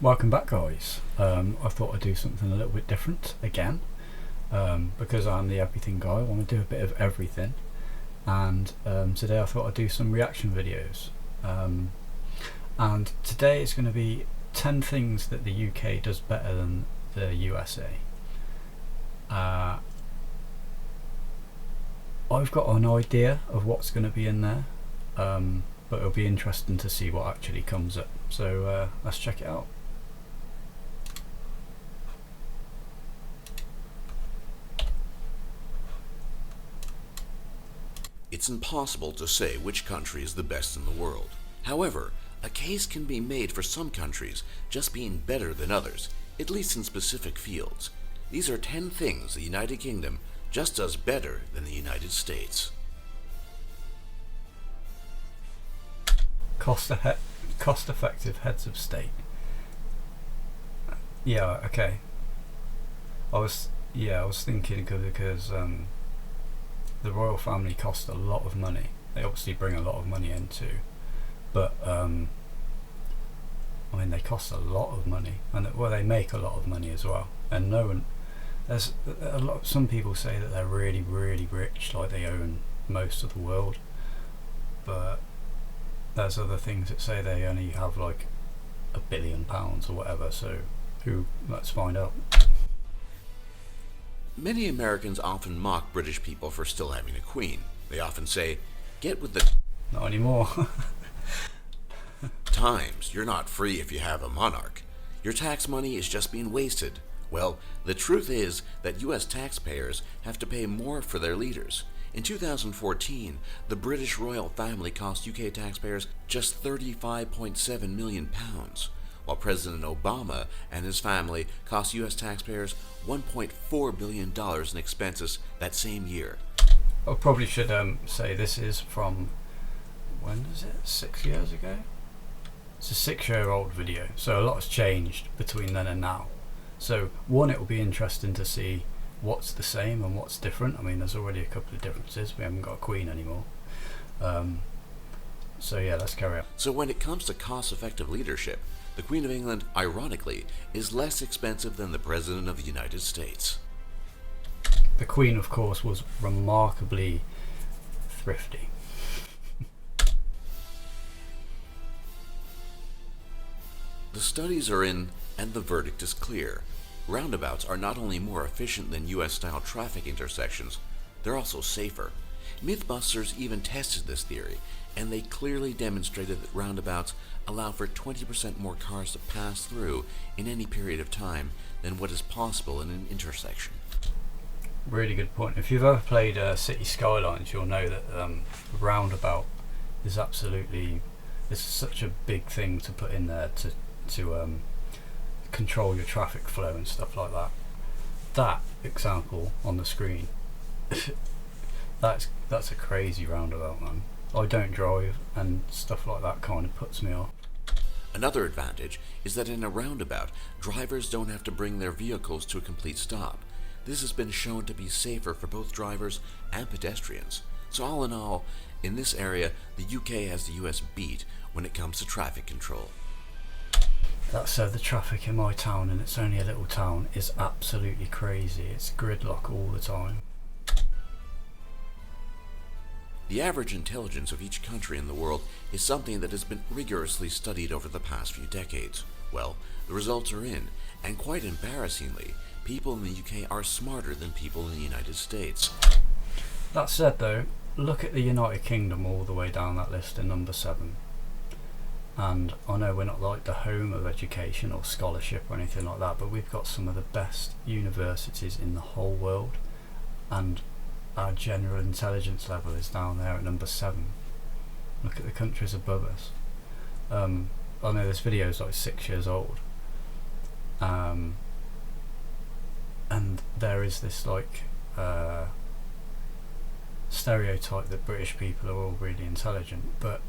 Welcome back, guys. I thought I'd do something a little bit different again, because I'm the everything guy. I want to do a bit of everything, and today I thought I'd do some reaction videos. And today it's going to be 10 things that the UK does better than the USA. I've got an idea of what's going to be in there, but it'll be interesting to see what actually comes up. So let's check it out. It's impossible to say which country is the best in the world. However, a case can be made for some countries just being better than others, at least in specific fields. These are 10 things the United Kingdom just does better than the United States. Cost-effective heads of state. Yeah, okay. I was thinking because the royal family cost a lot of money. They obviously bring a lot of money in too, but I mean, they cost a lot of money, and they make a lot of money as well. And there's a lot. Some people say that they're really, really rich, like they own most of the world, but there's other things that say they only have like £1 billion or whatever. So let's find out. Many Americans often mock British people for still having a queen. They often say, "Get with the Not anymore. times. You're not free if you have a monarch. Your tax money is just being wasted." Well, the truth is that US taxpayers have to pay more for their leaders. In 2014, the British royal family cost UK taxpayers just £35.7 million, while President Obama and his family cost US taxpayers $1.4 billion in expenses that same year. I probably should say this is from, when is it? 6 years ago? It's a 6-year-old video, so a lot has changed between then and now. So one, it will be interesting to see what's the same and what's different. I mean, there's already a couple of differences. We haven't got a queen anymore. So yeah, let's carry on. So when it comes to cost-effective leadership, the Queen of England, ironically, is less expensive than the President of the United States. The Queen, of course, was remarkably thrifty. The studies are in, and the verdict is clear. Roundabouts are not only more efficient than US-style traffic intersections, they're also safer. Mythbusters even tested this theory, and they clearly demonstrated that roundabouts allow for 20% more cars to pass through in any period of time than what is possible in an intersection. Really good point. If you've ever played City Skylines, you'll know that roundabout is it's such a big thing to put in there to control your traffic flow and stuff like that. That example on the screen, that's a crazy roundabout, man. I don't drive, and stuff like that kind of puts me off. Another advantage is that in a roundabout, drivers don't have to bring their vehicles to a complete stop. This has been shown to be safer for both drivers and pedestrians. So all in all, in this area, the UK has the US beat when it comes to traffic control. That said, the traffic in my town, and it's only a little town, is absolutely crazy. It's gridlock all the time. The average intelligence of each country in the world is something that has been rigorously studied over the past few decades. Well, the results are in, and quite embarrassingly, people in the UK are smarter than people in the United States. That said though, look at the United Kingdom all the way down that list in number 7. And I know we're not like the home of education or scholarship or anything like that, but we've got some of the best universities in the whole world, and our general intelligence level is down there at number 7. Look at the countries above us. I know this video is like 6 years old, and there is this like stereotype that British people are all really intelligent, but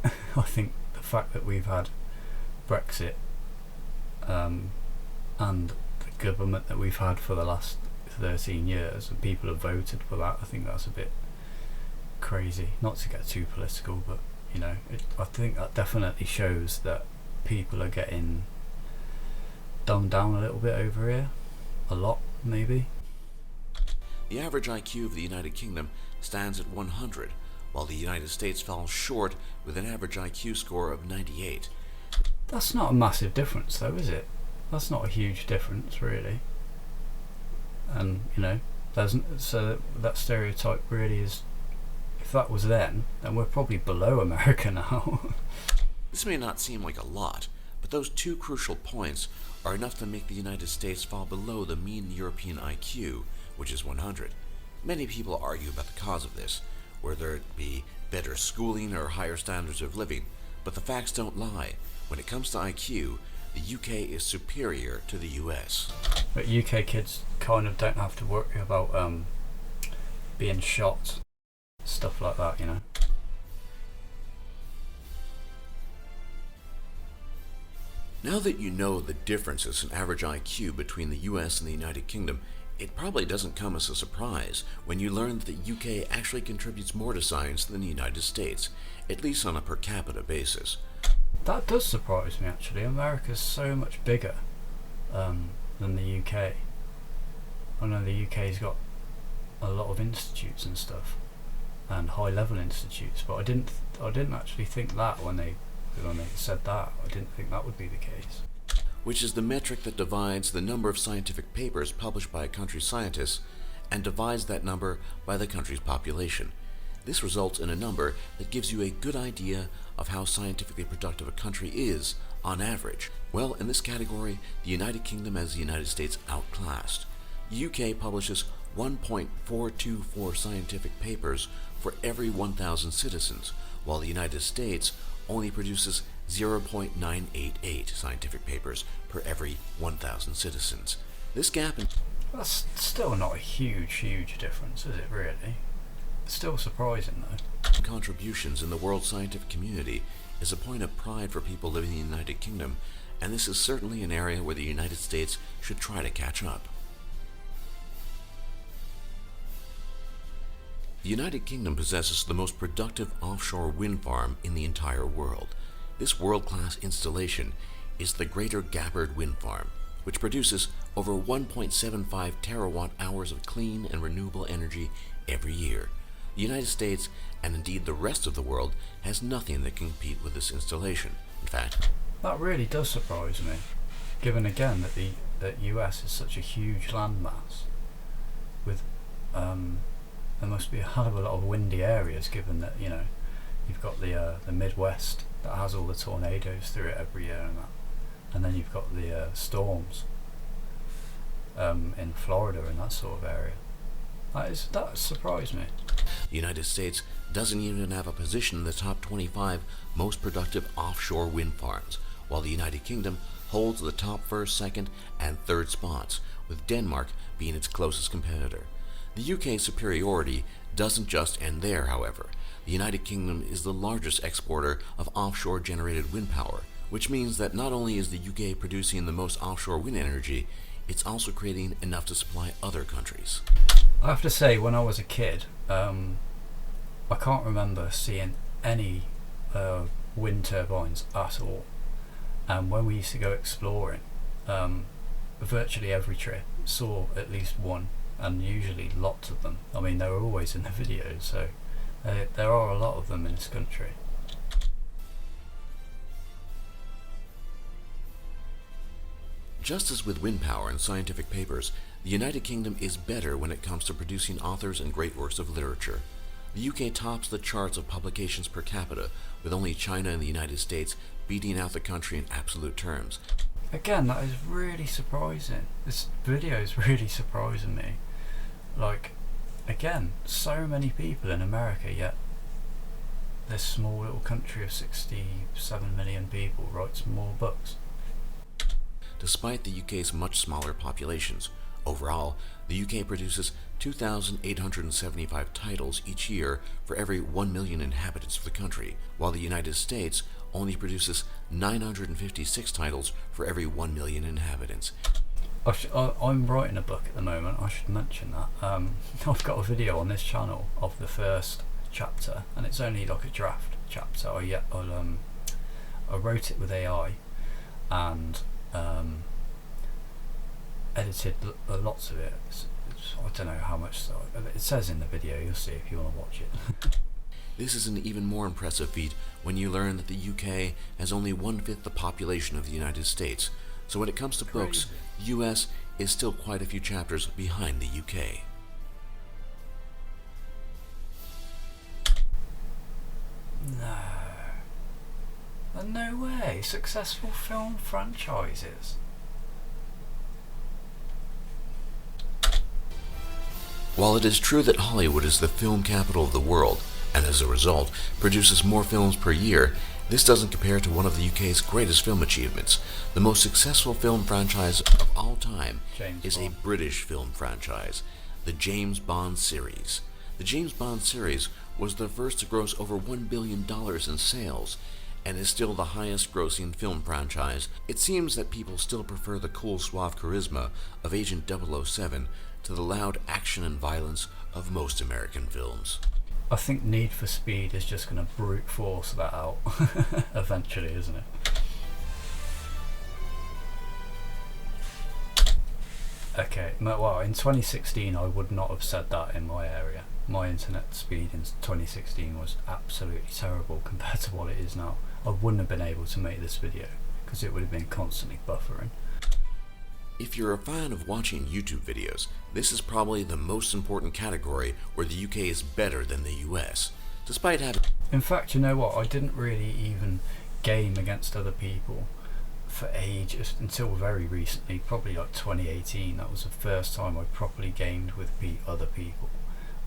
I think the fact that we've had Brexit and the government that we've had for the last 13 years, and people have voted for that, I think that's a bit crazy. Not to get too political, but you know, I think that definitely shows that people are getting dumbed down a little bit over here. A lot, maybe. The average IQ of the United Kingdom stands at 100, while the United States falls short with an average IQ score of 98. That's not a massive difference though, is it? That's not a huge difference, really. And, so that stereotype really is, if that was then we're probably below America now. This may not seem like a lot, but those two crucial points are enough to make the United States fall below the mean European IQ, which is 100. Many people argue about the cause of this, whether it be better schooling or higher standards of living, but the facts don't lie. When it comes to IQ, the UK is superior to the US. But UK kids kind of don't have to worry about being shot, stuff like that, Now that you know the differences in average IQ between the US and the United Kingdom, it probably doesn't come as a surprise when you learn that the UK actually contributes more to science than the United States, at least on a per capita basis. That does surprise me, actually. America's so much bigger than the UK. I know the UK's got a lot of institutes and stuff, and high-level institutes, but I didn't actually think that when they said that. I didn't think that would be the case. Which is the metric that divides the number of scientific papers published by a country's scientists and divides that number by the country's population. This results in a number that gives you a good idea of how scientifically productive a country is on average. Well, in this category, the United Kingdom has the United States outclassed. The UK publishes 1.424 scientific papers for every 1,000 citizens, while the United States only produces 0.988 scientific papers per every 1,000 citizens. This gap in... That's still not a huge difference, is it really? It's still surprising though. Contributions in the world scientific community is a point of pride for people living in the United Kingdom, and this is certainly an area where the United States should try to catch up. The United Kingdom possesses the most productive offshore wind farm in the entire world. This world-class installation is the Greater Gabbard Wind Farm, which produces over 1.75 terawatt-hours of clean and renewable energy every year. The United States, and indeed the rest of the world, has nothing that can compete with this installation. In fact, that really does surprise me, given again that the US is such a huge landmass, with there must be a hell of a lot of windy areas, given that you've got the Midwest that has all the tornadoes through it every year and then you've got the storms in Florida and that sort of area. That surprised me. The United States doesn't even have a position in the top 25 most productive offshore wind farms, while the United Kingdom holds the top first, second, and third spots, with Denmark being its closest competitor. The UK's superiority doesn't just end there, however. The United Kingdom is the largest exporter of offshore generated wind power, which means that not only is the UK producing the most offshore wind energy, it's also creating enough to supply other countries. I have to say, when I was a kid, I can't remember seeing any wind turbines at all. And when we used to go exploring, virtually every trip saw at least one, and usually lots of them. I mean, they were always in the videos, so there are a lot of them in this country. Just as with wind power and scientific papers, the United Kingdom is better when it comes to producing authors and great works of literature. The UK tops the charts of publications per capita, with only China and the United States beating out the country in absolute terms. Again, that is really surprising. This video is really surprising me. Like, again, so many people in America, yet this small little country of 67 million people writes more books. Despite the UK's much smaller populations, overall, the UK produces 2,875 titles each year for every 1 million inhabitants of the country, while the United States only produces 956 titles for every 1 million inhabitants. I'm writing a book at the moment, I should mention that. I've got a video on this channel of the first chapter, and it's only like a draft chapter. I wrote it with AI, and edited lots of it. I don't know how much. It says in the video. You'll see if you want to watch it. This is an even more impressive feat when you learn that the UK has only 1/5 the population of the United States. So when it comes to books, the US is still quite a few chapters behind the UK. No way. Successful film franchises. While it is true that Hollywood is the film capital of the world, and as a result produces more films per year, this doesn't compare to one of the UK's greatest film achievements. The most successful film franchise of all time is a British film franchise, the James Bond series. The James Bond series was the first to gross over $1 billion in sales, and is still the highest grossing film franchise. It seems that people still prefer the cool, suave charisma of Agent 007 to the loud action and violence of most American films. I think Need for Speed is just going to brute force that out eventually, isn't it? Okay, well, in 2016 I would not have said that in my area. My internet speed in 2016 was absolutely terrible compared to what it is now. I wouldn't have been able to make this video because it would have been constantly buffering. If you're a fan of watching YouTube videos, this is probably the most important category where the UK is better than the US, despite having... In fact, you know what, I didn't really even game against other people for ages until very recently, probably like 2018. That was the first time I properly gamed with other people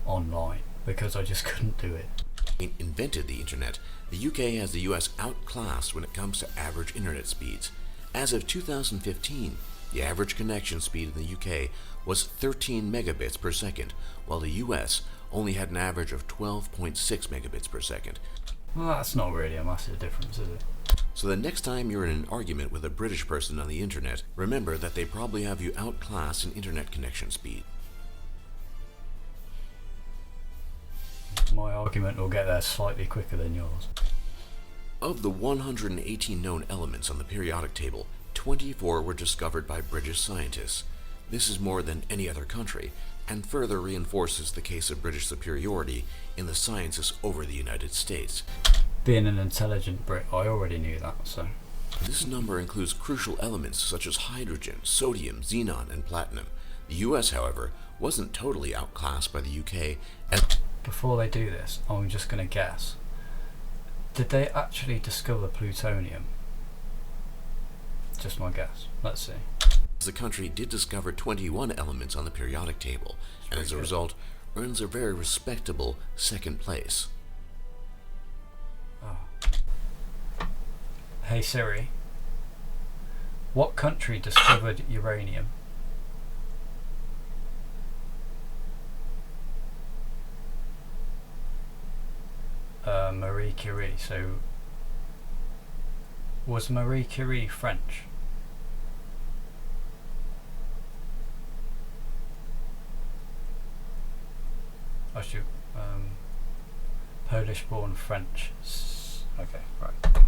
online, because I just couldn't do it. Invented the internet, the UK has the US outclassed when it comes to average internet speeds. As of 2015, the average connection speed in the UK was 13 megabits per second, while the US only had an average of 12.6 megabits per second. Well, that's not really a massive difference, is it? So the next time you're in an argument with a British person on the internet, remember that they probably have you outclassed in internet connection speed. My argument will get there slightly quicker than yours. Of the 118 known elements on the periodic table, 24 were discovered by British scientists. This is more than any other country, and further reinforces the case of British superiority in the sciences over the United States. Being an intelligent Brit, I already knew that, so... This number includes crucial elements such as hydrogen, sodium, xenon, and platinum. The US, however, wasn't totally outclassed by the UK, as... Before they do this, I'm just going to guess. Did they actually discover plutonium? Just my guess. Let's see. The country did discover 21 elements on the periodic table, and as a result, earns a very respectable second place. Oh. Hey Siri, what country discovered uranium? Marie Curie. So, was Marie Curie French? I should, Polish born French. Okay, right.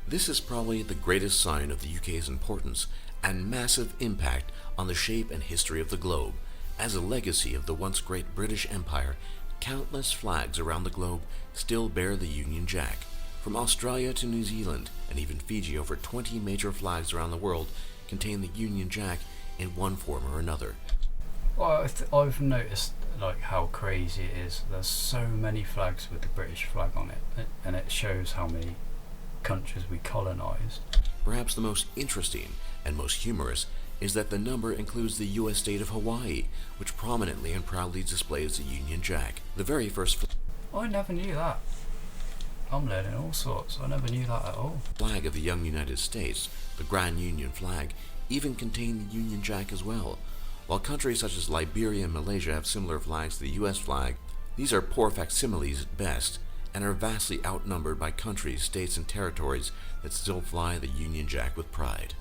This is probably the greatest sign of the UK's importance and massive impact on the shape and history of the globe. As a legacy of the once great British Empire, countless flags around the globe still bear the Union Jack. From Australia to New Zealand and even Fiji, over 20 major flags around the world contain the Union Jack in one form or another. Well, I've noticed like how crazy it is. There's so many flags with the British flag on it, and it shows how many countries we colonised. Perhaps the most interesting and most humorous is that the number includes the U.S. state of Hawaii, which prominently and proudly displays the Union Jack. The very first I never knew that. I'm learning all sorts. I never knew that at all. Flag of the young United States, the Grand Union flag, even contain the Union Jack as well. While countries such as Liberia and Malaysia have similar flags to the U.S. flag, these are poor facsimiles at best, and are vastly outnumbered by countries, states, and territories that still fly the Union Jack with pride.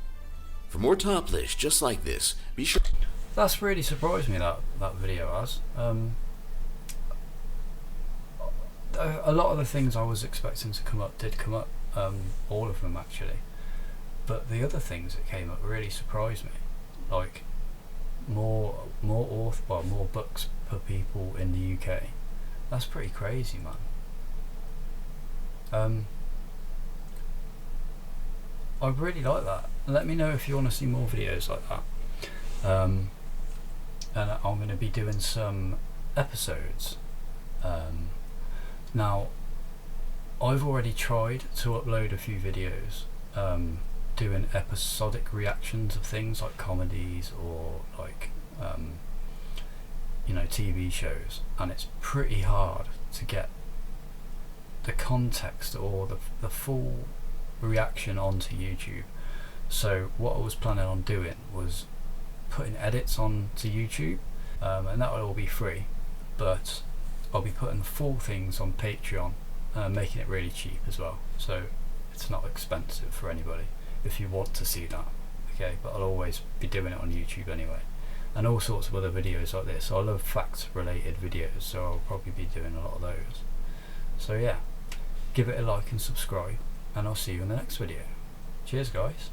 For more top lists just like this, be sure... That's really surprised me, that video has. A lot of the things I was expecting to come up did come up, all of them actually. But the other things that came up really surprised me, like more books per people in the UK. That's pretty crazy, man. I really like that. Let me know if you want to see more videos like that. And I'm going to be doing some episodes. Now, I've already tried to upload a few videos doing episodic reactions of things like comedies or like TV shows, and it's pretty hard to get the context or the full reaction onto YouTube. So what I was planning on doing was putting edits onto YouTube, and that will all be free, but I'll be putting the full things on Patreon, making it really cheap as well, so it's not expensive for anybody if you want to see that. Okay, but I'll always be doing it on YouTube anyway, and all sorts of other videos like this. I love facts related videos, so I'll probably be doing a lot of those. So yeah, give it a like and subscribe, and I'll see you in the next video. Cheers guys.